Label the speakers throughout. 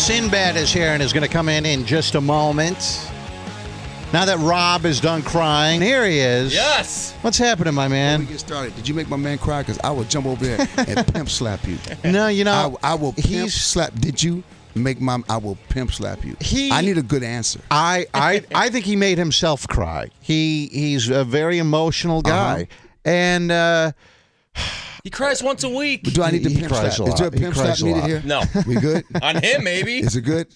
Speaker 1: Sinbad is here and is going to come in just a moment. Now that Rob is done crying, here he is.
Speaker 2: Yes.
Speaker 1: What's happening, my man?
Speaker 3: Before we get started, did you make my man cry? Because I will jump over there and pimp slap you.
Speaker 1: No, you know.
Speaker 3: I will pimp slap. Did you make my... I will pimp slap you. I need a good answer.
Speaker 1: I think he made himself cry. He's a very emotional guy. And...
Speaker 2: he cries once a week.
Speaker 3: But do I need to pimp slap? Is there a pimp slap needed here?
Speaker 2: No.
Speaker 3: We good?
Speaker 2: On him, maybe.
Speaker 3: Is it good?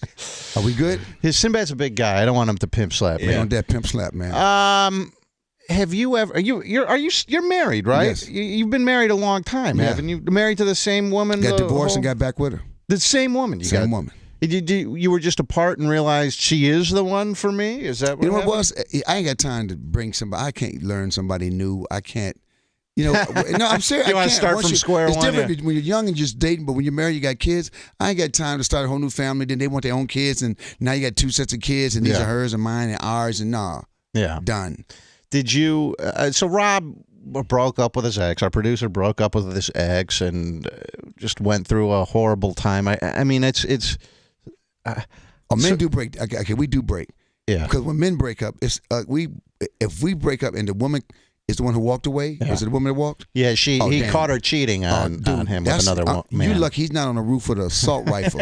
Speaker 3: Are we good?
Speaker 1: His Sinbad's a big guy. I don't want him to pimp slap me.
Speaker 3: Yeah. On that pimp slap, man.
Speaker 1: Have you ever? You're married, right?
Speaker 3: Yes.
Speaker 1: You've been married a long time, haven't you? Married to the same woman.
Speaker 3: Got divorced and got back with her.
Speaker 1: The same woman.
Speaker 3: Same woman.
Speaker 1: You were just apart and realized she is the one for me? Is that what
Speaker 3: you know
Speaker 1: happened?
Speaker 3: what it was? I ain't got time to bring somebody. I can't learn somebody new. I can't. You know, no, I'm serious.
Speaker 1: You want to start from square one?
Speaker 3: It's different when you're young and just dating, but when you're married, you got kids. I ain't got time to start a whole new family. Then they want their own kids, and now you got two sets of kids, and these are hers and mine and ours, and done.
Speaker 1: Did you? So Rob broke up with his ex. Our producer broke up with his ex, and just went through a horrible time. I mean, it's.
Speaker 3: Men do break. Okay, we do break.
Speaker 1: Yeah.
Speaker 3: Because when men break up, it's if we break up and the woman is the one who walked away. Yeah. Was it the woman that walked?
Speaker 1: Yeah, he caught her cheating on him with another man.
Speaker 3: You lucky he's not on the roof with an assault rifle.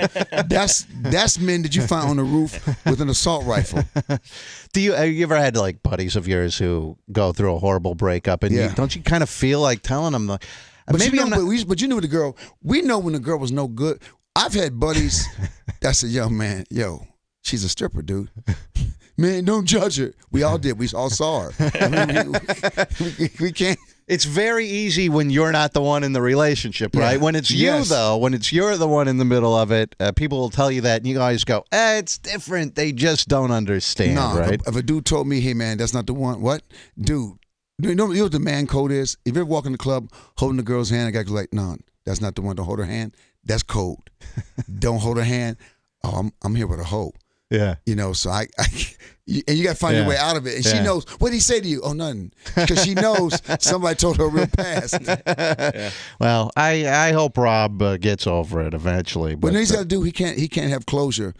Speaker 3: That's men that you find on the roof with an assault rifle.
Speaker 1: Have you ever had like buddies of yours who go through a horrible breakup and don't you kind of feel like telling them like,
Speaker 3: but
Speaker 1: maybe
Speaker 3: but you knew the girl. We know when the girl was no good. I've had buddies that said, yo, she's a stripper, dude. Man, don't judge her. We all did. We all saw her. I mean, we can't.
Speaker 1: It's very easy when you're not the one in the relationship, right?
Speaker 3: Yeah.
Speaker 1: When it's you, though, when you're the one in the middle of it, people will tell you that, and you guys go, it's different. They just don't understand, right?
Speaker 3: If a dude told me, hey, man, that's not the one. What? Dude, you know what the man code is? If you ever walk in the club holding the girl's hand, a guy goes like, no, that's not the one. Don't hold her hand. That's code. Don't hold her hand. Oh, I'm here with a hoe.
Speaker 1: Yeah.
Speaker 3: You know, so and you got to find your way out of it. And she knows, what did he say to you? Oh, nothing. Because she knows somebody told her real past.
Speaker 1: Well, I hope Rob gets over it eventually.
Speaker 3: But he's got to do, he can't have closure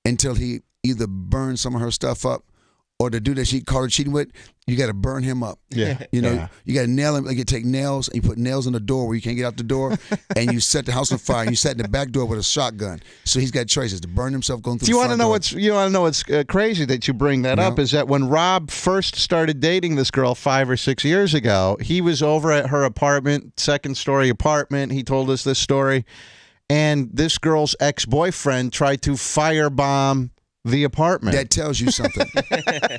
Speaker 3: until he either burns some of her stuff up or the dude that she caught her cheating with, you got to burn him up.
Speaker 1: Yeah.
Speaker 3: You know, you got to nail him. Like you take nails and you put nails in the door where you can't get out the door, and you set the house on fire. And you sat in the back door with a shotgun. So he's got choices to burn himself going through.
Speaker 1: You want to know what's crazy that you bring that up is that when Rob first started dating this girl 5 or 6 years ago, he was over at her apartment, second-story apartment. He told us this story, and this girl's ex-boyfriend tried to firebomb the apartment.
Speaker 3: That tells you something.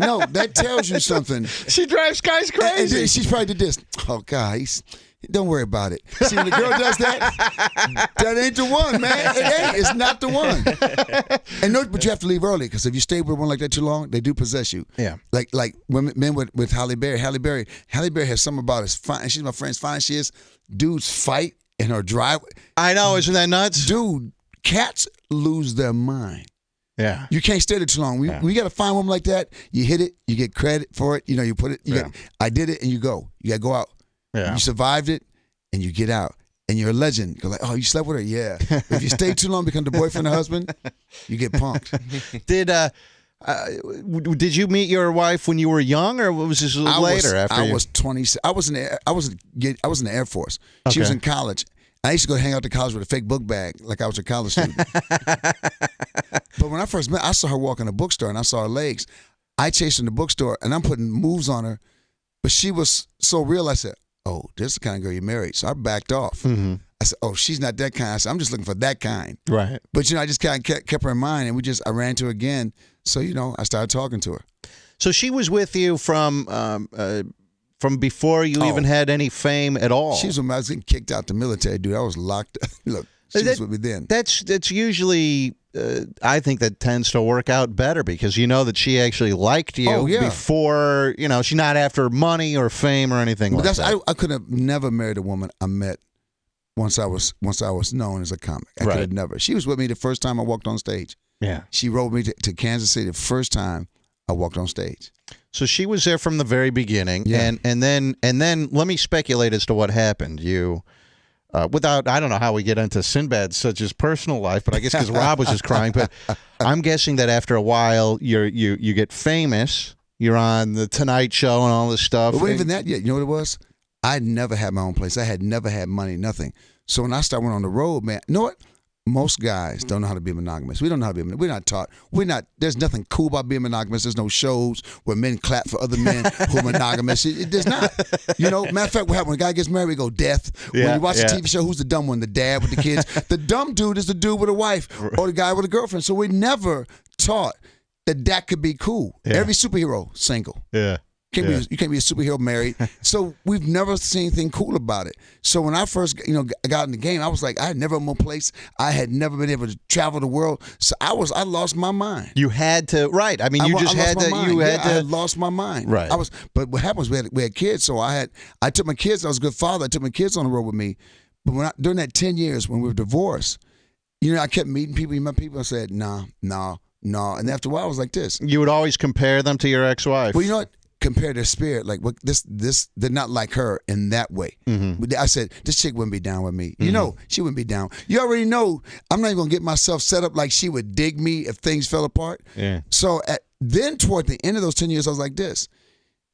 Speaker 3: No, that tells you something.
Speaker 1: She drives guys crazy.
Speaker 3: And she's probably did this. Oh, guys, don't worry about it. See, when the girl does that, that ain't the one, man. It ain't. It's not the one. And no, but you have to leave early because if you stay with one like that too long, they do possess you.
Speaker 1: Yeah.
Speaker 3: Like men with Halle Berry. Halle Berry has something about us. Fine. She's my friend. As fine as she is. Dudes fight in her driveway.
Speaker 1: I know. Isn't that nuts?
Speaker 3: Dude, cats lose their mind.
Speaker 1: Yeah.
Speaker 3: You can't stay there too long. We got to find one like that. You hit it, you get credit for it. You know, you put it, I did it, and you go. You got to go out.
Speaker 1: Yeah.
Speaker 3: You survived it, and you get out. And you're a legend. You're like, oh, you slept with her? Yeah. If you stay too long, become the boyfriend or husband, you get punked.
Speaker 1: Did you meet your wife when you were young, or was this later?
Speaker 3: I was 20. I was in the Air Force. She was in college. I used to go hang out to college with a fake book bag, like I was a college student. But when I first met, I saw her walk in a bookstore, and I saw her legs. I chased her in the bookstore, and I'm putting moves on her, but she was so real. I said, "Oh, this is the kind of girl you married." So I backed off. Mm-hmm. I said, "Oh, she's not that kind." I said, "I'm just looking for that kind."
Speaker 1: Right.
Speaker 3: But I just kind of kept her in mind, and I ran to her again. So I started talking to her.
Speaker 1: So she was with you from before you even had any fame at all.
Speaker 3: She was when I was getting kicked out the military, dude. I was locked up. Look, she was with me then.
Speaker 1: That's usually, I think that tends to work out better because you know that she actually liked you before, she's not after money or fame or anything like that.
Speaker 3: I could have never married a woman I met once I was known as a comic. I could have never. She was with me the first time I walked on stage.
Speaker 1: Yeah.
Speaker 3: She rode me to Kansas City the first time I walked on stage.
Speaker 1: So she was there from the very beginning, and then let me speculate as to what happened. You without, I don't know how we get into Sinbad, such as personal life, but I guess because Rob was just crying. But I'm guessing that after a while, you get famous. You're on the Tonight Show and all this stuff.
Speaker 3: But even that yet. You know what it was? I never had my own place. I had never had money, nothing. So when I started went on the road, man, you know what? Most guys don't know how to be monogamous. We don't know how to be monogamous. We're not taught. There's nothing cool about being monogamous. There's no shows where men clap for other men who are monogamous. There's not. You know, matter of fact, what happens when a guy gets married, we go death.
Speaker 1: Yeah,
Speaker 3: when you watch a TV show, who's the dumb one? The dad with the kids. The dumb dude is the dude with a wife or the guy with a girlfriend. So we never taught that could be cool.
Speaker 1: Yeah.
Speaker 3: Every superhero, single.
Speaker 1: Yeah.
Speaker 3: You can't be a superhero married. So we've never seen anything cool about it. So when I first, got in the game, I was like, I had never owned a place. I had never been able to travel the world. So I lost my mind.
Speaker 1: You had to, right? I mean, you just had to. You had to.
Speaker 3: I had lost my mind.
Speaker 1: Right.
Speaker 3: But what happened was we had kids. So I took my kids. I was a good father. I took my kids on the road with me. But during that 10 years when we were divorced, I kept meeting people. You met people. I said, no. And after a while, I was like this.
Speaker 1: You would always compare them to your ex-wife.
Speaker 3: Well, you know what? Compare their spirit, like what this they're not like her in that way.
Speaker 1: Mm-hmm.
Speaker 3: I said this chick wouldn't be down with me. Mm-hmm. She wouldn't be down. You already know I'm not even gonna get myself set up like she would dig me if things fell apart.
Speaker 1: Yeah.
Speaker 3: So then toward the end of those 10 years, I was like this.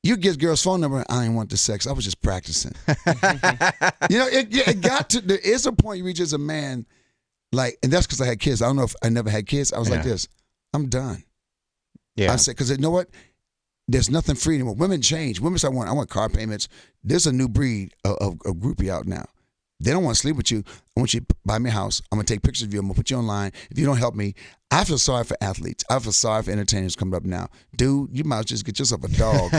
Speaker 3: You get girl's phone number. I didn't want the sex. I was just practicing. It got to. There is a point you reach as a man, and that's because I had kids. I don't know if I never had kids. I was like this. I'm done.
Speaker 1: Yeah.
Speaker 3: I said because you know what. There's nothing free anymore. Women change. Women say, I want car payments. There's a new breed of groupie out now. They don't want to sleep with you. I want you to buy me a house. I'm going to take pictures of you. I'm going to put you online. If you don't help me, I feel sorry for athletes. I feel sorry for entertainers coming up now. Dude, you might just get yourself a dog.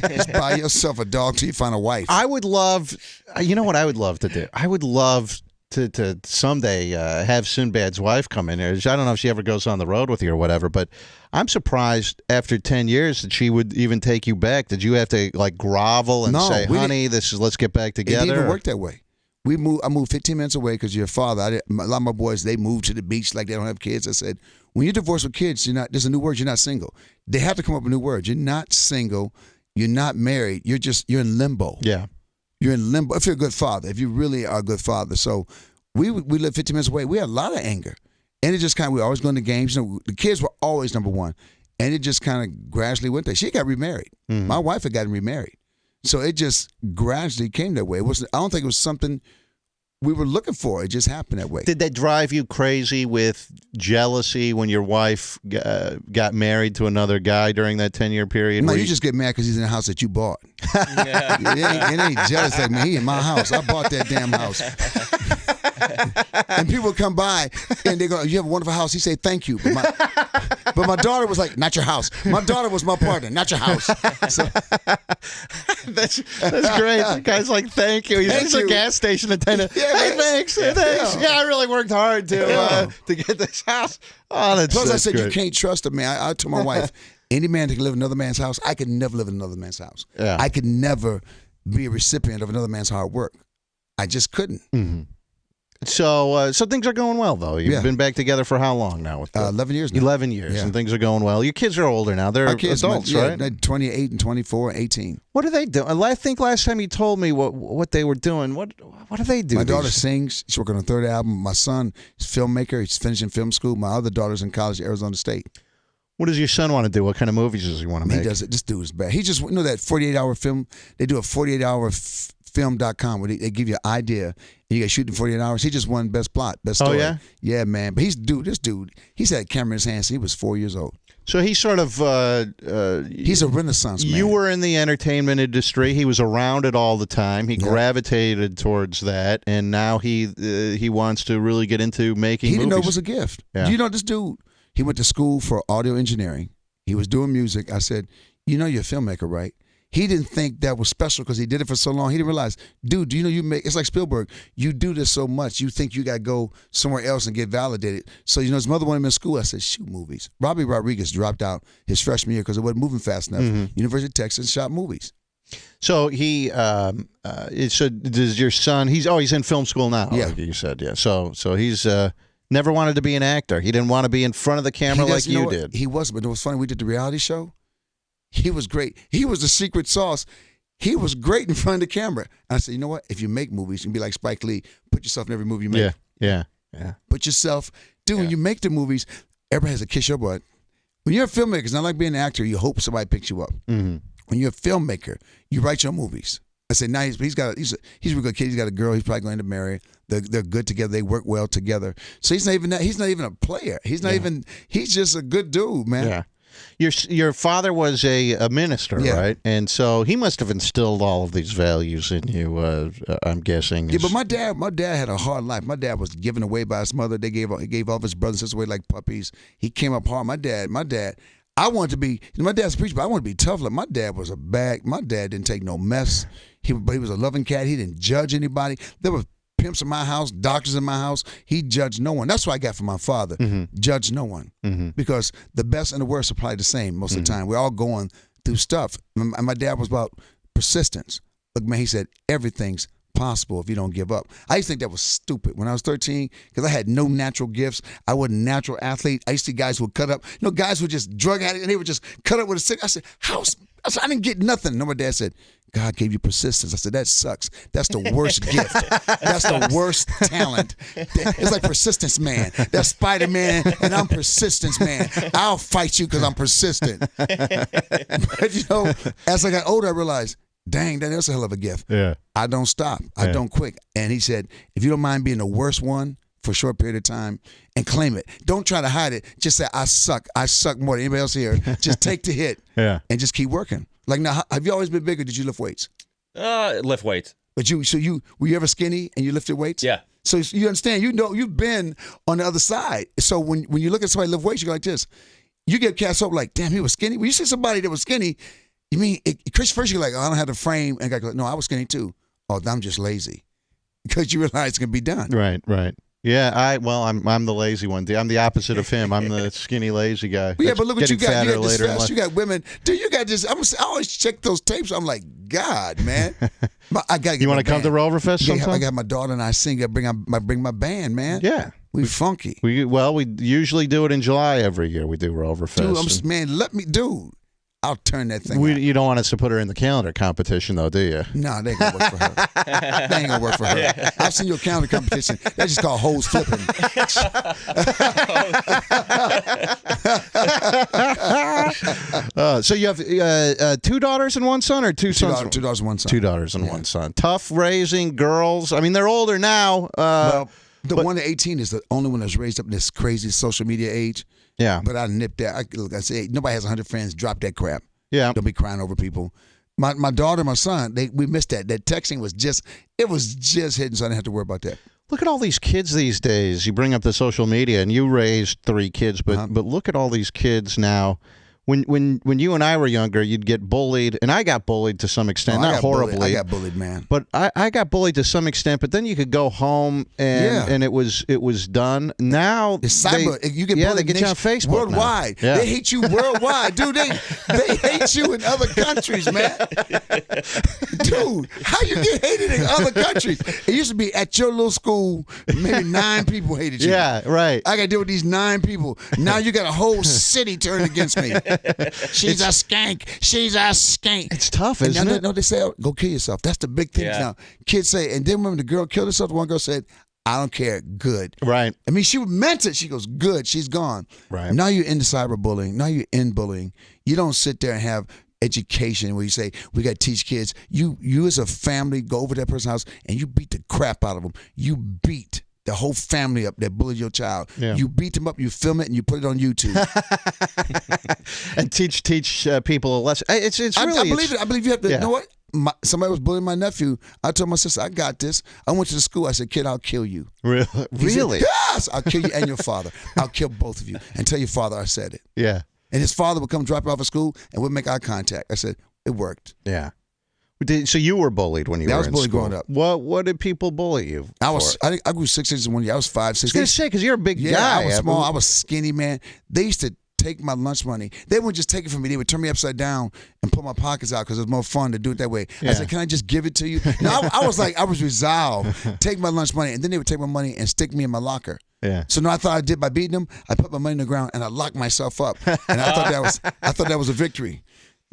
Speaker 3: Just buy yourself a dog till you find a wife.
Speaker 1: I would love, you know what I would love to do? I would love to someday have Sinbad's wife come in here. I don't know if she ever goes on the road with you or whatever, but I'm surprised after 10 years that she would even take you back. Did you have to grovel and say, honey, let's get back together?
Speaker 3: It didn't even work that way. I moved 15 minutes away because your father, a lot of my boys, they moved to the beach like they don't have kids. I said, when you're divorced with kids, there's a new word, you're not single. They have to come up with new words. You're not single, you're not married, you're in limbo.
Speaker 1: Yeah.
Speaker 3: You're in limbo if you're a good father, if you really are a good father. So we lived 15 minutes away. We had a lot of anger. And it just we were always going to games. The kids were always number one. And it just kind of gradually went there. She got remarried. Mm-hmm. My wife had gotten remarried. So it just gradually came that way. I don't think it was something we were looking for. It just happened that way.
Speaker 1: Did that drive you crazy with jealousy when your wife got married to another guy during that 10-year period?
Speaker 3: No, you just get mad because he's in the house that you bought.
Speaker 2: Yeah.
Speaker 3: It ain't jealous like me. He in my house. I bought that damn house. And people come by and they go, you have a wonderful house. He say, thank you. But my daughter was like, not your house. My daughter was my partner, not your house. So,
Speaker 1: that's great. The guy's like, thank you. He's a gas station attendant.
Speaker 3: Yeah,
Speaker 1: hey, thanks. Yeah, I really worked hard to get this house. Oh, that's
Speaker 3: Plus, I said,
Speaker 1: great.
Speaker 3: you can't trust a man. I told my wife, any man that can live in another man's house, I could never live in another man's house.
Speaker 1: Yeah.
Speaker 3: I could never be a recipient of another man's hard work. I just couldn't.
Speaker 1: Mm-hmm. So things are going well, though. You've been back together for how long now?
Speaker 3: 11 years now.
Speaker 1: 11 years, and things are going well. Your kids are older now. They're adults, right?
Speaker 3: They're 28 and 24 and 18.
Speaker 1: What are they doing? I think last time you told me what they were doing. What do they do?
Speaker 3: My daughter sings. She's working on a third album. My son is a filmmaker. He's finishing film school. My other daughter's in college at Arizona State.
Speaker 1: What does your son want to do? What kind of movies does he want to make?
Speaker 3: He does it. This dude is bad. He just, that 48-hour film. They do a 48-hour film.com where they give you an idea and you got to shoot in 48 hours. He just won best plot, best story.
Speaker 1: Oh, yeah?
Speaker 3: Yeah, man. But this dude, he's had a camera in his hands since he was 4 years old.
Speaker 1: So he's sort of...
Speaker 3: he's a renaissance man.
Speaker 1: You were in the entertainment industry. He was around it all the time. He gravitated towards that, and now he wants to really get into making movies.
Speaker 3: He didn't know it was a gift.
Speaker 1: Yeah.
Speaker 3: You know, this dude, he went to school for audio engineering. He was doing music. I said, you're a filmmaker, right? He didn't think that was special because he did it for so long. He didn't realize, dude, do you know it's like Spielberg. You do this so much, you think you got to go somewhere else and get validated. So, his mother wanted him in school. I said, shoot movies. Robbie Rodriguez dropped out his freshman year because it wasn't moving fast enough. Mm-hmm. University of Texas shot movies.
Speaker 1: So does your son, he's in film school now,
Speaker 3: yeah.
Speaker 1: Like you said, yeah. So he's never wanted to be an actor. He didn't want to be in front of the camera like you did.
Speaker 3: He wasn't, but it was funny. We did the reality show. He was great. He was the secret sauce. He was great in front of the camera. And I said, you know what? If you make movies, you can be like Spike Lee. Put yourself in every movie you make.
Speaker 1: Yeah.
Speaker 3: Put yourself. Dude, when you make the movies, everybody has to kiss your butt. When you're a filmmaker, it's not like being an actor. You hope somebody picks you up.
Speaker 1: Mm-hmm.
Speaker 3: When you're a filmmaker, you write your movies. I said, now he's a real good kid. He's got a girl. He's probably going to marry. They're good together. They work well together. So he's not even that. He's not even a player. He's not even. He's just a good dude, man.
Speaker 1: Yeah. Your father was a minister, right? And so he must have instilled all of these values in you. I'm guessing.
Speaker 3: Yeah, but my dad had a hard life. My dad was given away by his mother. He gave all of his brothers and sisters away like puppies. He came up hard. My dad. I wanted to be. My dad's a preacher, but I wanted to be tough. Like my dad was a bag. My dad didn't take no mess. But he was a loving cat. He didn't judge anybody. There were pimps in my house, doctors in my house. He judged no one. That's what I got from my father. Judge no one. Because the best and the worst are probably the same most of the time. We're all going through stuff. And my dad was about persistence. Look, man, he said, everything's possible if you don't give up. I used to think that was stupid when I was 13 because I had no natural gifts. I wasn't a natural athlete. I used to see guys who would cut up. Guys who were just drug addicts and they would just cut up with a stick. I said, I didn't get nothing. No, my dad said, God gave you persistence. I said, that sucks. That's the worst gift. That's the worst talent. It's like persistence man. That's Spider-Man, and I'm persistence man. I'll fight you because I'm persistent. But, as I got older, I realized, dang, that's a hell of a gift.
Speaker 1: Yeah.
Speaker 3: I don't stop. I don't quit. And he said, if you don't mind being the worst one for a short period of time and claim it. Don't try to hide it. Just say, I suck. I suck more than anybody else here. Just take the hit and just keep working. Like now, have you always been big or did you lift weights?
Speaker 2: Lift weights.
Speaker 3: But were you ever skinny and you lifted weights?
Speaker 2: Yeah.
Speaker 3: So you understand, you've been on the other side. So when you look at somebody lift weights, you go like this. You get cast up like, damn, he was skinny. When you see somebody that was skinny, you mean, first you're like, oh, I don't have the frame. And I go, no, I was skinny too. Oh, I'm just lazy. Because you realize it's going to be done.
Speaker 1: Right. Yeah, I'm the lazy one. I'm the opposite of him. I'm the skinny, lazy guy.
Speaker 3: Well, yeah, but look what you got. You got this fast.
Speaker 1: You
Speaker 3: got women. Dude, you got this. I always check those tapes. I'm like, God, man. I gotta get.
Speaker 1: You want to come to Roverfest sometime?
Speaker 3: I got my daughter and I sing. I bring my band, man.
Speaker 1: Yeah.
Speaker 3: We funky.
Speaker 1: We usually do it in July every year. We do Roverfest.
Speaker 3: Dude, I'll turn that thing.
Speaker 1: You don't want us to put her in the calendar competition, though, do you?
Speaker 3: No, they ain't gonna work for her. They ain't gonna work for her. Yeah. I've seen your calendar competition. That's just called hoes flipping.
Speaker 1: So you have 2 daughters and 1 son, or 2 sons?
Speaker 3: 2 daughters and 1 son.
Speaker 1: 2 daughters and 1 son. Tough raising girls. I mean, they're older now.
Speaker 3: The one at 18 is the only one that's raised up in this crazy social media age.
Speaker 1: Yeah.
Speaker 3: But I nipped that. I say, hey, nobody has 100 friends. Drop that crap.
Speaker 1: Yeah.
Speaker 3: Don't be crying over people. My daughter, my son, we missed that. That texting was just hitting, so I didn't have to worry about that.
Speaker 1: Look at all these kids these days. You bring up the social media, and you raised 3 kids, but look at all these kids now. When you and I were younger, you'd get bullied, and I got bullied to some extent, not horribly.
Speaker 3: I got bullied, man.
Speaker 1: But I got bullied to some extent. But then you could go home and it was done. Now
Speaker 3: it's cyber. You get bullied.
Speaker 1: They get you on Facebook
Speaker 3: worldwide.
Speaker 1: Yeah.
Speaker 3: They hate you worldwide, dude. They hate you in other countries, man. Dude, how you get hated in other countries? It used to be at your little school, maybe 9 people hated you.
Speaker 1: Yeah, right.
Speaker 3: I got to deal with these 9 people. Now you got a whole city turned against me. She's a skank. She's a skank.
Speaker 1: It's tough, isn't it?
Speaker 3: No, they say, oh, go kill yourself. That's the big thing now. Kids say, and then when the girl killed herself, the one girl said, I don't care. Good.
Speaker 1: Right.
Speaker 3: I mean, she meant it. She goes, good. She's gone.
Speaker 1: Right.
Speaker 3: Now you're into cyberbullying. Now you're in bullying. You don't sit there and have education where you say, we got to teach kids. You as a family go over to that person's house and you beat the crap out of them. You beat the whole family up that bullied your child. Yeah. You beat them up, you film it, and you put it on YouTube.
Speaker 1: And teach people a lesson. It's really.
Speaker 3: I believe it. I believe you have to. You know what? Somebody was bullying my nephew. I told my sister, I got this. I went to the school. I said, kid, I'll kill you.
Speaker 1: Really?
Speaker 3: Said, yes, I'll kill you and your father. I'll kill both of you. And tell your father I said it.
Speaker 1: Yeah.
Speaker 3: And his father would come drop him off at school, and we'd make eye contact. I said, it worked.
Speaker 1: Yeah. So you were bullied when you were in school. I was bullied
Speaker 3: growing up.
Speaker 1: What did people bully you for?
Speaker 3: I grew 6 inches in 1 year. I was 5'6".
Speaker 1: I was going to say, because you're a big guy.
Speaker 3: I was small. I was skinny, man. They used to take my lunch money. They wouldn't just take it from me. They would turn me upside down and pull my pockets out because it was more fun to do it that way. Yeah. I said, can I just give it to you? No, I was resolved. Take my lunch money. And then they would take my money and stick me in my locker.
Speaker 1: Yeah.
Speaker 3: So I thought I did by beating them. I put my money in the ground and I locked myself up. And I thought that was a victory.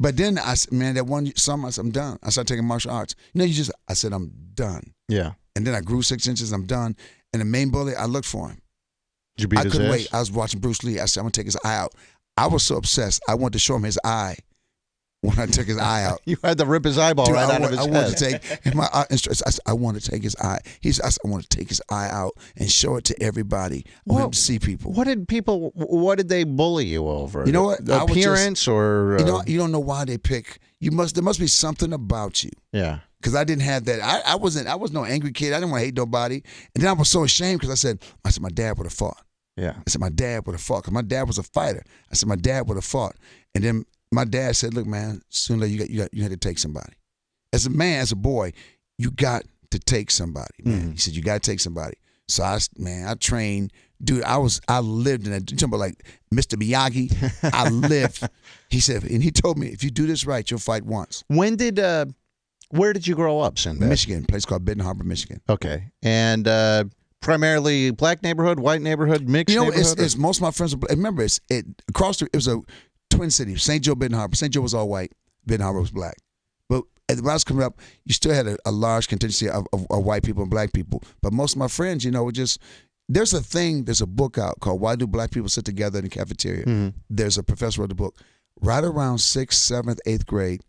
Speaker 3: But then I said, man, that one summer, I said, I'm done. I started taking martial arts. I said, I'm done.
Speaker 1: Yeah.
Speaker 3: And then I grew 6 inches. I'm done. And the main bully, I looked for him.
Speaker 1: Did you beat
Speaker 3: I
Speaker 1: his
Speaker 3: couldn't
Speaker 1: ass?
Speaker 3: wait. I was watching Bruce Lee. I said, I'm going to take his eye out. I was so obsessed. I wanted to show him his eye when I took his eye out.
Speaker 1: You had to rip his eyeball
Speaker 3: Dude,
Speaker 1: right out of his
Speaker 3: I
Speaker 1: head.
Speaker 3: wanted to take my instructor. I said, I want to take his eye. I said, I want to take his eye out and show it to everybody. I want him to see people.
Speaker 1: What did they bully you over?
Speaker 3: You know what?
Speaker 1: The appearance or
Speaker 3: you don't know why they pick. There must be something about you.
Speaker 1: Yeah.
Speaker 3: Because I didn't have that. I was no angry kid. I didn't want to hate nobody. And then I was so ashamed because I said, my dad would have fought.
Speaker 1: Yeah.
Speaker 3: I said, my dad would have fought because my dad was a fighter. I said, my dad would have fought. And then my dad said, look, man, sooner or later you had to take somebody. As a man, as a boy, you got to take somebody, man.
Speaker 1: Mm-hmm.
Speaker 3: He said, you got to take somebody. So I trained. Dude, I lived in that. You talking about like Mr. Miyagi? I lived. He said, and he told me, if you do this right, you'll fight once.
Speaker 1: Where did you grow up, Sinbad?
Speaker 3: Michigan, a place called Benton Harbor, Michigan.
Speaker 1: Okay. And primarily black neighborhood, white neighborhood, mixed neighborhood?
Speaker 3: It's most of my friends. Remember, it was a twin city. St. Joe, Benton Harbor. St. Joe was all white. Benton Harbor was black. But when I was coming up, you still had a large contingency of white people and black people. But most of my friends, were just. There's a book out called Why Do Black People Sit Together in the Cafeteria? Mm-hmm. There's a professor wrote the book. Right around 6th, 7th, 8th grade,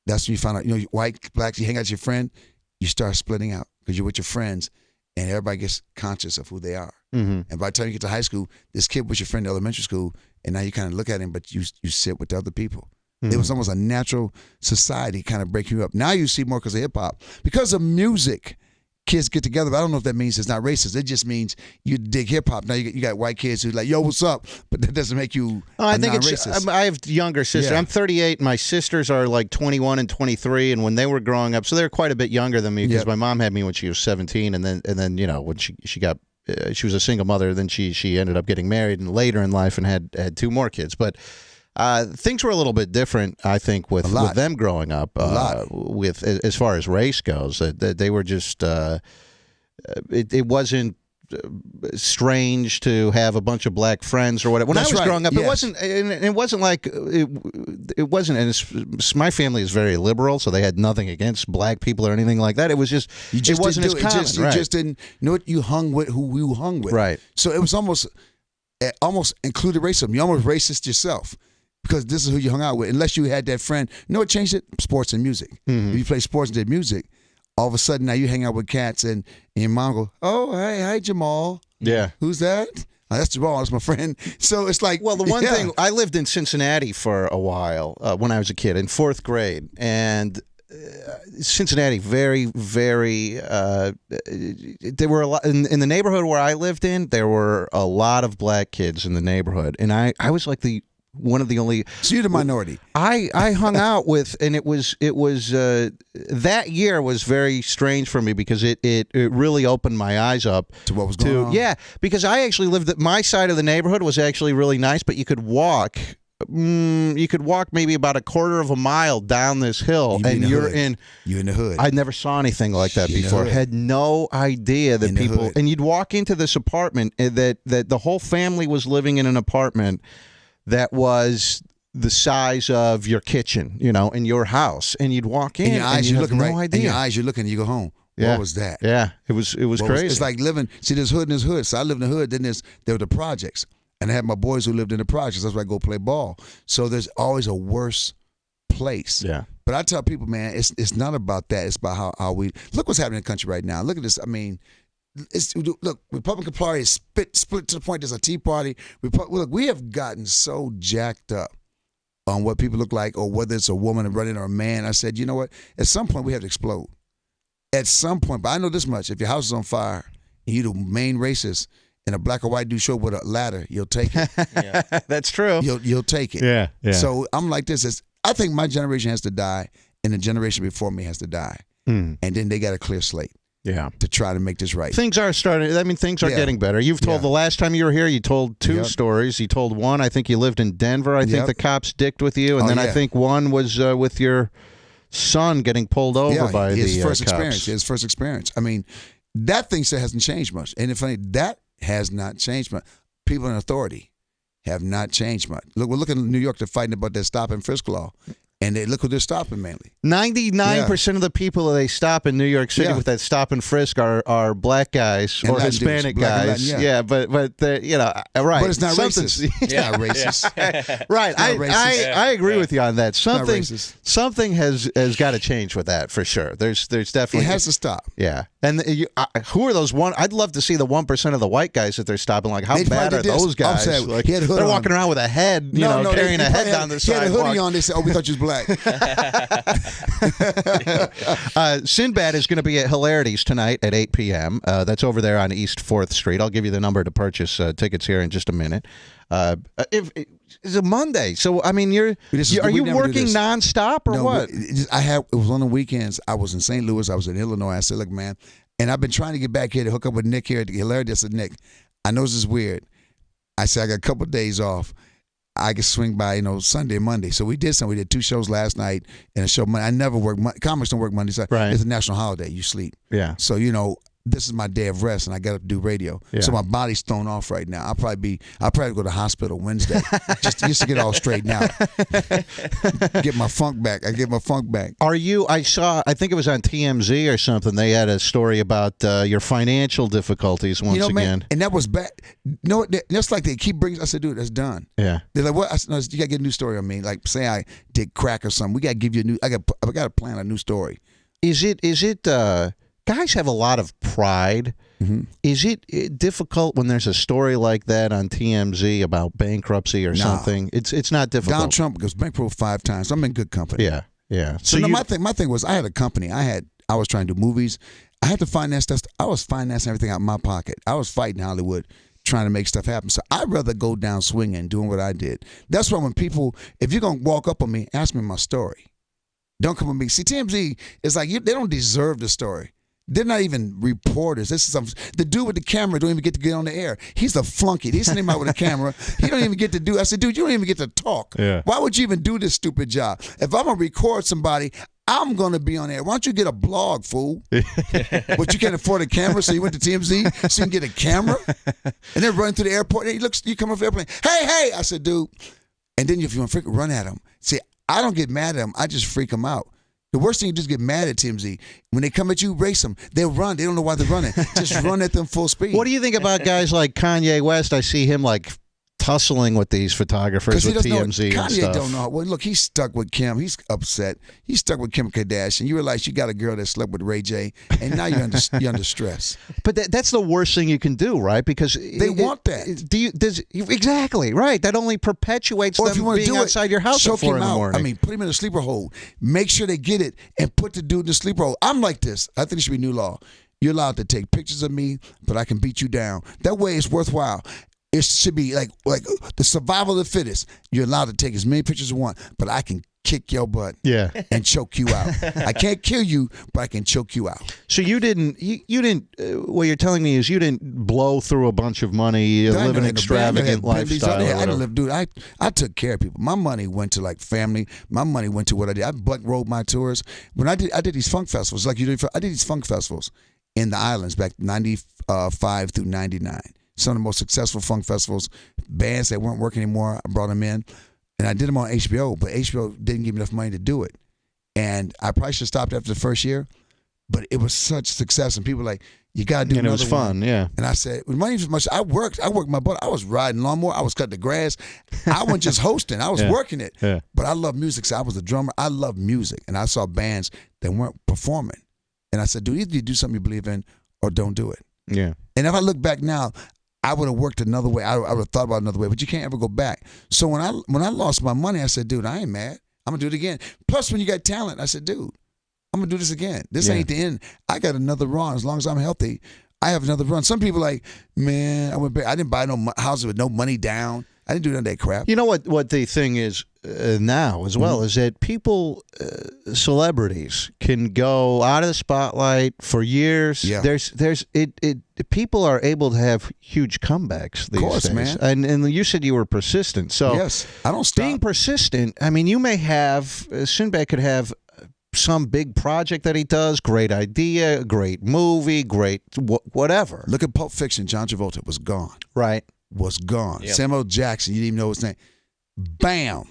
Speaker 3: that's when you find out, white, black, you hang out with your friend, you start splitting out because you're with your friends and everybody gets conscious of who they are. Mm-hmm. And by the time you get to high school, this kid was your friend in elementary school and now you kind of look at him, but you sit with the other people. Mm-hmm. It was almost a natural society kind of breaking you up. Now you see more because of hip hop. Because of music, kids get together, but I don't know if that means it's not racist. It just means you dig hip hop. Now you got white kids who's like, yo, what's up? But that doesn't make you I think non-racist.
Speaker 1: I have younger sisters. Yeah. I'm 38. My sisters are like 21 and 23. And when they were growing up, so they're quite a bit younger than me because my mom had me when she was 17. And then when she got, she was a single mother, then she ended up getting married and later in life and had 2 more kids. But things were a little bit different, I think, with them growing up. With as far as race goes, that they were just. It wasn't strange to have a bunch of black friends or whatever. When I was growing up, it wasn't. It wasn't like it wasn't. And my family is very liberal, so they had nothing against black people or anything like that. It was just. It wasn't as common.
Speaker 3: You just didn't know what you hung with, who you hung with.
Speaker 1: Right.
Speaker 3: So it was almost included racism. You're almost racist yourself. Because this is who you hung out with. Unless you had that friend. You know what changed it? Sports and music. Mm-hmm. If you play sports and did music, all of a sudden now you hang out with cats and your mom go, oh, hi, Jamal.
Speaker 1: Yeah.
Speaker 3: Who's that? Oh, that's Jamal. That's my friend. So it's like.
Speaker 1: Well, the one thing, I lived in Cincinnati for a while when I was a kid in 4th grade. And Cincinnati, very, very, there were a lot, in the neighborhood where I lived in, there were a lot of black kids in the neighborhood. And I was like one of the only.
Speaker 3: So you're the minority.
Speaker 1: I hung out with, and it was that year was very strange for me because it really opened my eyes up
Speaker 3: to what was going on.
Speaker 1: Yeah, because I actually lived my side of the neighborhood was actually really nice, but you could walk. You could walk maybe about a quarter of a mile down this hill, and you're in the hood. I never saw anything like that before. Had no idea that people. And you'd walk into this apartment that the whole family was living in an apartment that was the size of your kitchen, in your house, and you'd walk in, and you have no idea.
Speaker 3: In your eyes, you're looking, you go home. Yeah. What was that?
Speaker 1: Yeah, it was crazy.
Speaker 3: It's like living. See, there's hood and there's hood. So I lived in the hood. Then there were the projects, and I had my boys who lived in the projects. That's where I go play ball. So there's always a worse place.
Speaker 1: Yeah.
Speaker 3: But I tell people, man, it's not about that. It's about how we look what's happening in the country right now. Look at this. I mean. Look, Republican Party is split to the point there's a Tea Party. Look, we have gotten so jacked up on what people look like or whether it's a woman running or a man. I said, you know what? At some point, we have to explode. At some point, but I know this much. If your house is on fire and you're the main racist and a black or white dude show up with a ladder, you'll take it.
Speaker 1: Yeah. That's true.
Speaker 3: You'll take it.
Speaker 1: Yeah.
Speaker 3: So I'm like this. I think my generation has to die and the generation before me has to die. And then they got a clear slate.
Speaker 1: Yeah,
Speaker 3: to try to make this right.
Speaker 1: Things are starting. I mean, things are getting better. You've told the last time you were here, you told 2 stories. You told one. I think you lived in Denver. I think the cops dicked with you, and then I think one was with your son getting pulled over by
Speaker 3: his
Speaker 1: the
Speaker 3: first
Speaker 1: cops.
Speaker 3: experience. His first experience. I mean, that thing still hasn't changed much. And funny, that has not changed much. People in authority have not changed much. Look, we're looking at New York. They're fighting about that stop and frisk law. And look who they're stopping mainly.
Speaker 1: 99% of the people that they stop in New York City with that stop and frisk are black guys
Speaker 3: And
Speaker 1: or
Speaker 3: Latin
Speaker 1: Hispanic
Speaker 3: dudes, black and
Speaker 1: guys.
Speaker 3: Latin, yeah.
Speaker 1: But right.
Speaker 3: But it's not
Speaker 1: Something's-
Speaker 3: racist. It's not racist.
Speaker 1: Right.
Speaker 3: not racist.
Speaker 1: I agree with you on that.
Speaker 3: not racist.
Speaker 1: Something has got to change with that for sure. There's definitely
Speaker 3: It has to stop.
Speaker 1: Yeah. And who are those one? I'd love to see the 1% of the white guys that they're stopping. Like, how
Speaker 3: They
Speaker 1: bad
Speaker 3: probably
Speaker 1: are
Speaker 3: did this.
Speaker 1: those guys?
Speaker 3: I'm saying,
Speaker 1: Like,
Speaker 3: he had a hood
Speaker 1: they're
Speaker 3: on.
Speaker 1: walking around with a head, carrying a head down the
Speaker 3: He had a
Speaker 1: sidewalk.
Speaker 3: hoodie on. They said, "Oh, we thought you was black."
Speaker 1: Sinbad is going to be at Hilarities tonight at 8 p.m. That's over there on East 4th Street. I'll give you the number to purchase tickets here in just a minute. It's a Monday, so I mean, are you working nonstop or what?
Speaker 3: It was on the weekends. I was in St. Louis. I was in Illinois. I said, "Look, man," and I've been trying to get back here to hook up with Nick here at Hilarity. I said, "Nick, I know this is weird." I said, "I got a couple of days off. I could swing by, Sunday and Monday." So we did something. We did 2 shows last night and a show Monday. I never work. Comics don't work Monday. So
Speaker 1: Right.
Speaker 3: It's a national holiday. You sleep.
Speaker 1: Yeah.
Speaker 3: So, this is my day of rest, and I got to do radio.
Speaker 1: Yeah.
Speaker 3: So my body's thrown off right now. I'll probably go to the hospital Wednesday just to get all straightened out. Get my funk back. I get my funk back.
Speaker 1: Are you? I think it was on TMZ or something. They had a story about your financial difficulties once again.
Speaker 3: Man, and that was bad. That's like they keep bringing. I said, "Dude, that's done."
Speaker 1: Yeah.
Speaker 3: They're like, "What?" I said, "No, you got to get a new story on me. Like, say I did crack or something. We got to give you a new. I got to plan a new story."
Speaker 1: Is it? Guys have a lot of pride.
Speaker 3: Mm-hmm.
Speaker 1: Is it difficult when there's a story like that on TMZ about bankruptcy or something? It's not difficult.
Speaker 3: Donald Trump goes bankrupt 5 times. So I'm in good company.
Speaker 1: Yeah, yeah.
Speaker 3: So my thing was, I had a company. I was trying to do movies. I had to finance stuff. I was financing everything out of my pocket. I was fighting Hollywood, trying to make stuff happen. So I'd rather go down swinging, doing what I did. That's why when people, if you're gonna walk up on me, ask me my story. Don't come with me. See, TMZ is like they don't deserve the story. They're not even reporters. This is the dude with the camera don't even get to get on the air. He's a flunky. They send him out with a camera. He don't even get to do. I said, dude, you don't even get to talk.
Speaker 1: Yeah.
Speaker 3: Why would you even do this stupid job? If I'm gonna record somebody, I'm gonna be on air. Why don't you get a blog, fool? But you can't afford a camera, so you went to TMZ so you can get a camera, and then run to the airport. And you come off the airplane. Hey! I said, dude. And then if you want to run at him, see, I don't get mad at him. I just freak him out. The worst thing you do is get mad at TMZ. When they come at you, race them. They'll run. They don't know why they're running. Just run at them full speed.
Speaker 1: What do you think about guys like Kanye West? I see him like tussling with these photographers with TMZ and
Speaker 3: Kanye
Speaker 1: stuff.
Speaker 3: don't know. Well, look, he's stuck with Kim. He's upset. He's stuck with Kim Kardashian. You realize you got a girl that slept with Ray J, and now you're under stress.
Speaker 1: But that's the worst thing you can do, right? Because
Speaker 3: they want that.
Speaker 1: Exactly right. That only perpetuates
Speaker 3: or if
Speaker 1: them
Speaker 3: you
Speaker 1: being outside your house at 4 in the morning.
Speaker 3: I mean, put him in a sleeper hold. Make sure they get it and put the dude in the sleeper hold. I'm like this. I think it should be new law. You're allowed to take pictures of me, but I can beat you down. That way, it's worthwhile. It should be like the survival of the fittest. You're allowed to take as many pictures as you want, but I can kick your butt and choke you out. I can't kill you, but I can choke you out.
Speaker 1: So you didn't what you're telling me is you didn't blow through a bunch of money, live an extravagant lifestyle.
Speaker 3: I took care of people. My money went to like family. My money went to what I did. I bankrolled my tours. When I did these funk festivals, like you did, I did these funk festivals in the islands back 95 through 99. Some of the most successful funk festivals, bands that weren't working anymore, I brought them in. And I did them on HBO, but HBO didn't give me enough money to do it. And I probably should have stopped after the first year, but it was such success. And people were like, you got to do another one.
Speaker 1: And it was fun, yeah.
Speaker 3: And I said, with money was much, I worked my butt. I was riding lawnmower. I was cutting the grass. I wasn't just hosting. I was working it.
Speaker 1: Yeah.
Speaker 3: But I love music. So I was a drummer. I love music. And I saw bands that weren't performing. And I said, dude, either you do something you believe in or don't do it.
Speaker 1: Yeah.
Speaker 3: And if I look back now, I would have worked another way. I would have thought about another way, but you can't ever go back. So when I lost my money, I said, dude, I ain't mad. I'm going to do it again. Plus, when you got talent, I said, dude, I'm going to do this again. This ain't the end. I got another run. As long as I'm healthy, I have another run. Some people like, man, I didn't buy no houses with no money down. I didn't do none of that crap.
Speaker 1: You know what the thing is now as well is that people, celebrities, can go out of the spotlight for years.
Speaker 3: Yeah.
Speaker 1: People are able to have huge comebacks these days.
Speaker 3: man.
Speaker 1: And you said you were persistent. So
Speaker 3: yes, I don't stop.
Speaker 1: Being persistent, I mean, you may have Sinbad could have some big project that he does, great idea, great movie, great whatever.
Speaker 3: Look at Pulp Fiction. John Travolta was gone.
Speaker 1: Right.
Speaker 3: Was gone.
Speaker 2: Yep.
Speaker 3: Samuel Jackson, you didn't even know his name. Bam.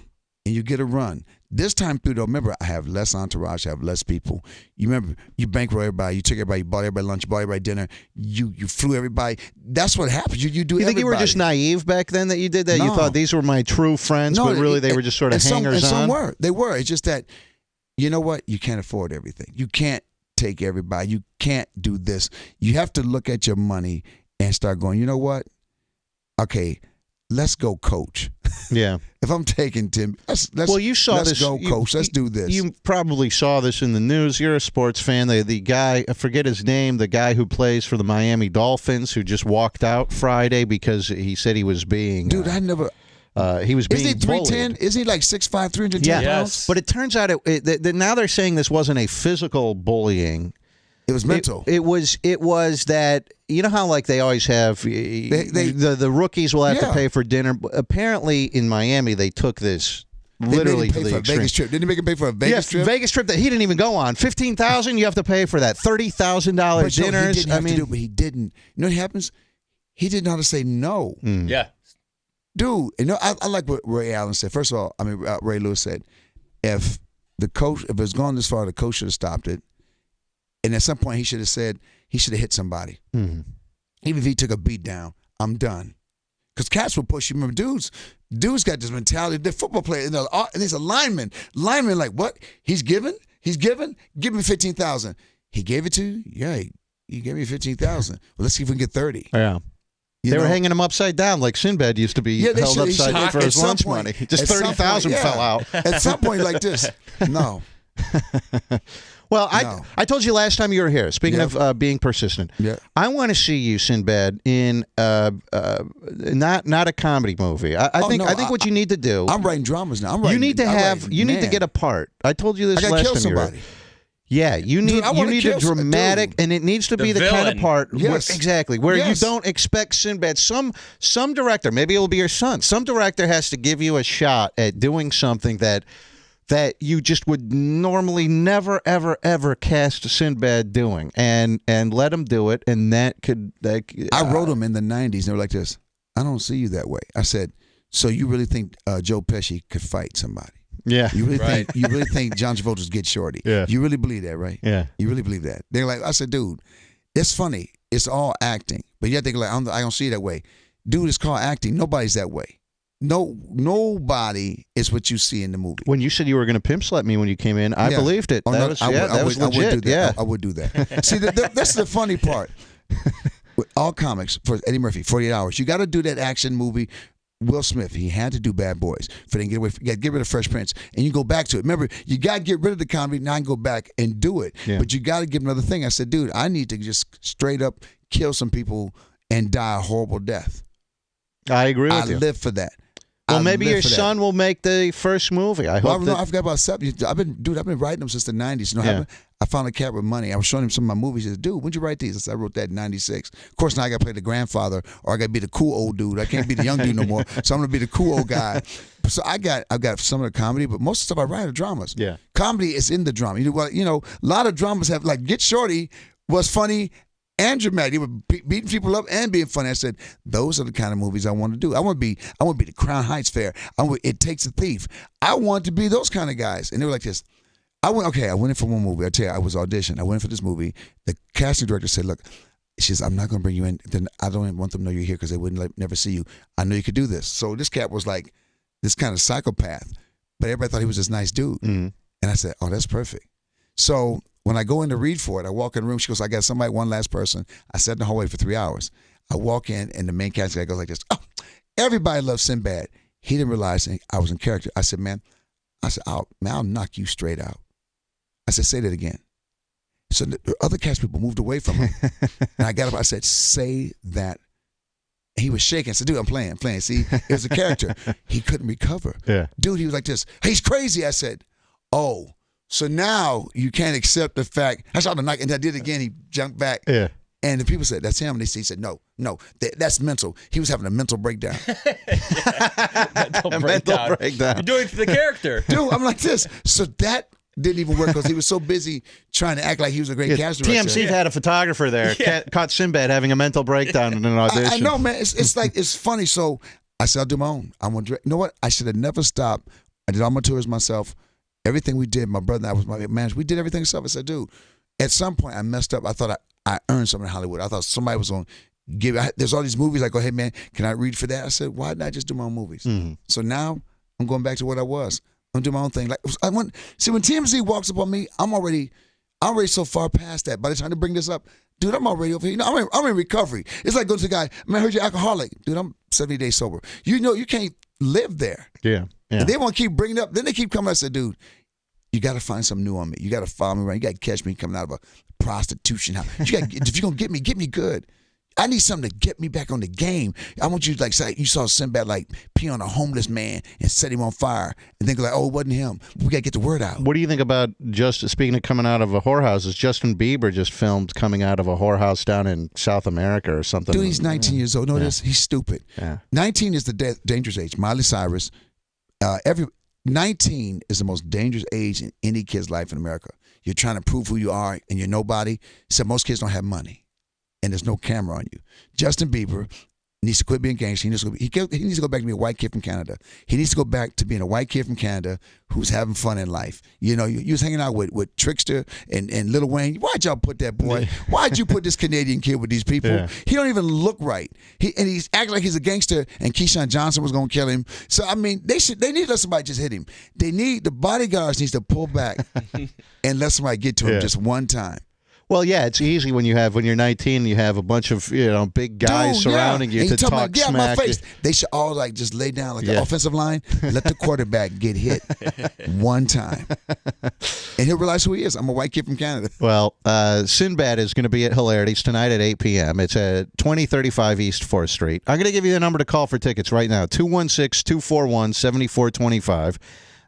Speaker 3: And you get a run. This time through, though, remember, I have less entourage, I have less people. You remember, you bankroll everybody, you took everybody, you bought everybody lunch, you bought everybody dinner, you flew everybody. That's what happens. You do.
Speaker 1: You think you were just naive back then that you did that?
Speaker 3: No.
Speaker 1: You thought these were my true friends, but really they were just sort of hangers on?
Speaker 3: Some were. They were. It's just that, you know what? You can't afford everything. You can't take everybody. You can't do this. You have to look at your money and start going, you know what? Okay, let's go coach.
Speaker 1: Yeah.
Speaker 3: If I'm taking Tim, let's go coach. Let's do this.
Speaker 1: You probably saw this in the news. You're a sports fan. The guy, I forget his name, the guy who plays for the Miami Dolphins, who just walked out Friday because he said he was being...
Speaker 3: Dude, I never...
Speaker 1: he was being
Speaker 3: Isn't he 310? Isn't he like 6'5", 310 pounds?
Speaker 1: Yes. But it turns out now they're saying this wasn't a physical bullying.
Speaker 3: It was mental.
Speaker 1: It was that, you know how like they always have the rookies will have to pay for dinner. Apparently in Miami they took this literally to the extreme.
Speaker 3: Vegas trip. Didn't he make him pay for a Vegas trip?
Speaker 1: Vegas trip that he didn't even go on. $15,000 you have to pay for that. $30,000 dinners.
Speaker 3: He didn't have to do it, but he didn't. You know what happens? He didn't know how to say no.
Speaker 2: Yeah.
Speaker 3: Dude, you know, I like what Ray Allen said. First of all, Ray Lewis said, if it's gone this far, the coach should have stopped it. And at some point, he should have said, he should have hit somebody.
Speaker 1: Mm-hmm.
Speaker 3: Even if he took a beat down, I'm done. Because cats will push you. Remember, dudes got this mentality. They're football players. And he's a lineman. Lineman, like, what? He's giving? Give me $15,000. He gave it to you? Yeah, he gave me $15,000. Well, let's see if we can get 30.
Speaker 1: Yeah. They were hanging him upside down like Sinbad used to be held upside down for his lunch money. Just 30,000 fell out.
Speaker 3: At some point like this, no.
Speaker 1: Well, I told you last time you were here, speaking of being persistent, I want to see you, Sinbad, in not a comedy movie. I think what you need to do...
Speaker 3: I'm writing dramas now. You
Speaker 1: need to get a part. I told you this last time you were here. Yeah, you need a dramatic, and it needs to be the kind of part where you don't expect Sinbad. Some director, maybe it'll be your son. Some director has to give you a shot at doing something that you just would normally never, ever, ever cast Sinbad doing, and let him do it, and that could...
Speaker 3: I wrote them in the 90s, and they were like this, I don't see you that way. I said, so you really think Joe Pesci could fight somebody?
Speaker 1: Yeah.
Speaker 3: You really think John Travolta's Get Shorty?
Speaker 1: Yeah.
Speaker 3: You really believe that, right?
Speaker 1: Yeah.
Speaker 3: You really believe that? They're like, I said, dude, it's funny. It's all acting. But you have to think like, I don't see it that way. Dude, it's called acting. Nobody's that way. Nobody is what you see in the movie.
Speaker 1: When you said you were going to pimp slap me when you came in, I believed it. That was legit.
Speaker 3: I would do that. I would do that. See, that's the funny part. With all comics, for Eddie Murphy, 48 Hours, you got to do that action movie. Will Smith, he had to do Bad Boys for then get rid of Fresh Prince, and you go back to it. Remember, you got to get rid of the comedy. Now I can go back and do it, but you got to give another thing. I said, dude, I need to just straight up kill some people and die a horrible death.
Speaker 1: I agree with you.
Speaker 3: I live for that.
Speaker 1: Well, maybe your son will make the first movie. I hope.
Speaker 3: I've got about 7. I've been writing them since the 90s. You know, I found a cat with money. I was showing him some of my movies. He said, dude, when'd you write these? I said, I wrote that in 96. Of course, now I got to play the grandfather, or I got to be the cool old dude. I can't be the young dude no more. So I'm going to be the cool old guy. So I've got some of the comedy, but most of the stuff I write are dramas. Yeah. Comedy is in the drama. You know, a lot of dramas have, like Get Shorty was funny and dramatic. He was beating people up and being funny. I said, those are the kind of movies I want to do. I want to be the Crown Heights Fair. It Takes a Thief. I want to be those kind of guys. And they were like this. I went in for one movie. I tell you, I was auditioned. I went in for this movie. The casting director said, look, she says, I'm not going to bring you in. Then I don't even want them to know you're here because they wouldn't never see you. I know you could do this. So this cat was like this kind of psychopath, but everybody thought he was this nice dude. Mm-hmm. And I said, oh, that's perfect. So when I go in to read for it, I walk in the room. She goes, I got somebody, one last person. I sat in the hallway for 3 hours. I walk in, and the main casting guy goes like this. Oh, everybody loves Sinbad. He didn't realize I was in character. I said, man, I'll knock you straight out. I said, say that again. So the other cast people moved away from him. And I got up, I said, say that. He was shaking. I said, dude, I'm playing. See, it was a character. He couldn't recover. Yeah. Dude, he was like this. He's crazy. I said, oh, so now you can't accept the fact. I saw the knock, and I did it again. He jumped back. Yeah. And the people said, that's him. And he said, no, that's mental. He was having a mental breakdown.
Speaker 2: Mental breakdown. You're doing it to the character.
Speaker 3: Dude, I'm like this. So that didn't even work because he was so busy trying to act like he was a great cast director.
Speaker 1: TMZ had a photographer there, caught Sinbad having a mental breakdown in an audition.
Speaker 3: I know, man. It's like, it's funny. So I said, I'll do my own. I'm gonna. You know what? I should have never stopped. I did all my tours myself. Everything we did, my brother and I was my manager. We did everything ourselves. I said, dude, at some point I messed up. I thought I earned something in Hollywood. I thought somebody was going to give. There's all these movies. I go, hey man, can I read for that? I said, why not just do my own movies?
Speaker 1: Mm-hmm.
Speaker 3: So now I'm going back to what I was. I'm doing my own thing. Like when TMZ walks up on me, I'm already so far past that. By the time to bring this up, dude, I'm already over here. You know, I'm in recovery. It's like going to the guy, man, I heard you're alcoholic. Dude, I'm 70 days sober. You know, you can't live there.
Speaker 1: Yeah.
Speaker 3: And they want to keep bringing it up. Then they keep coming. I said, dude, you got to find something new on me. You got to follow me around. You got to catch me coming out of a prostitution house. If you're going to get me good. I need something to get me back on the game. I want you to say you saw Sinbad pee on a homeless man and set him on fire and think oh, it wasn't him. We got to get the word out.
Speaker 1: What do you think about speaking of coming out of a whorehouse? Is Justin Bieber just filmed coming out of a whorehouse down in South America or something?
Speaker 3: Dude, he's 19 years old. No, he's stupid.
Speaker 1: Yeah.
Speaker 3: 19 is the dangerous age. Miley Cyrus, 19 is the most dangerous age in any kid's life in America. You're trying to prove who you are and you're nobody. So most kids don't have money. And there's no camera on you. Justin Bieber needs to quit being gangster. He needs to go back to being a white kid from Canada. He needs to go back to being a white kid from Canada who's having fun in life. You know, you was hanging out with Trickster and Lil Wayne. Why'd y'all put that boy? Why'd you put this Canadian kid with these people? Yeah. He don't even look right. He's acting like he's a gangster and Keyshawn Johnson was going to kill him. So, I mean, they need to let somebody just hit him. The bodyguards needs to pull back and let somebody get to him just one time.
Speaker 1: Well, yeah, it's easy when you're 19, you have a bunch of big guys surrounding you to talk smack.
Speaker 3: My face. They should all just lay down like the offensive line. Let the quarterback get hit one time, and he'll realize who he is. I'm a white kid from Canada.
Speaker 1: Well, Sinbad is going to be at Hilarities tonight at 8 p.m. It's at 2035 East 4th Street. I'm going to give you the number to call for tickets right now: 216-241-7425.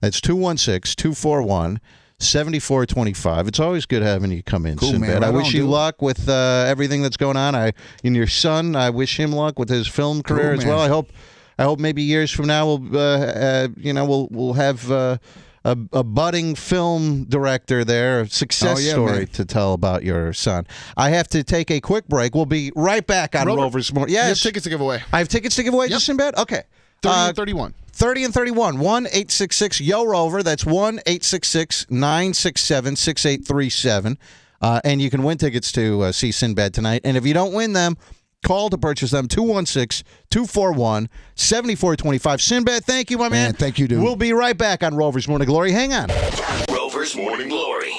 Speaker 1: That's 216-241-7425. It's always good having you come in, Sinbad.
Speaker 3: Man,
Speaker 1: I wish you luck with everything that's going on. And your son, I wish him luck with his film career as well. I hope maybe years from now we'll have a budding film director there, a success story to tell about your son. I have to take a quick break. We'll be right back on Rover's Morning. Yes,
Speaker 4: you have tickets to give away.
Speaker 1: I have tickets to give away to Sinbad? Okay.
Speaker 4: 30 and 31.
Speaker 1: 30 and 31. 1-866-YO-ROVER. That's 1-866-967-6837. And you can win tickets to see Sinbad tonight. And if you don't win them, call to purchase them. 216-241-7425. Sinbad, thank you, my man.
Speaker 3: Thank you, dude.
Speaker 1: We'll be right back on Rover's Morning Glory. Hang on.
Speaker 5: Rover's Morning Glory.